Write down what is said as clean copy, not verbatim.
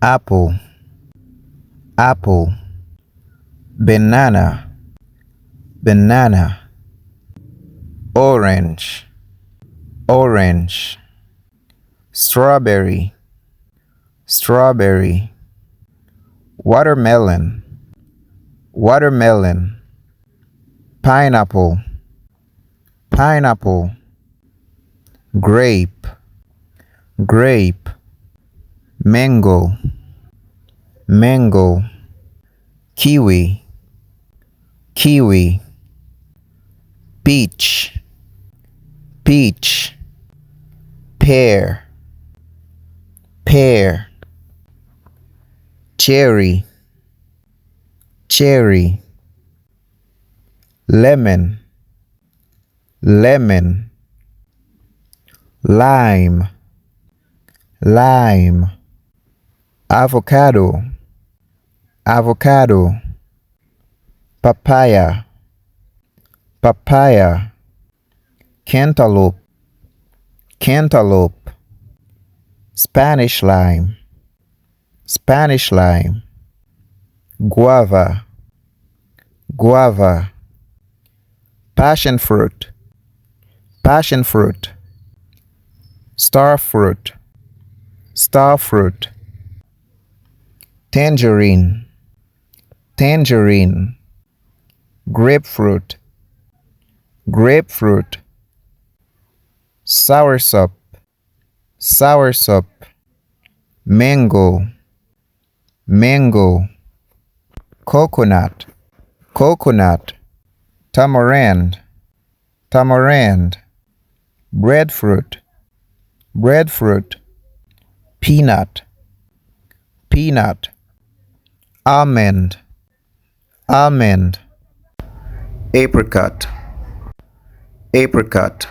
apple, apple. Banana, banana. Orange, orange. Strawberry, strawberry. Watermelon, watermelon. Pineapple, pineapple. Grape, grape. Mango, mango. Kiwi, kiwi. Peach, peach. Pear, pear. Cherry, cherry. Lemon, lemon. Lime, lime. Avocado, avocado. Papaya, papaya. Cantaloupe, cantaloupe. Spanish lime, Spanish lime. Guava, guava. Passion fruit, passion fruit. Star fruit, star fruit. Tangerine, tangerine. Grapefruit, grapefruit. Soursop, soursop. Mango, mango. Coconut, coconut. Tamarind, tamarind. Breadfruit, breadfruit. Peanut, peanut. Almond, almond. Apricot, apricot.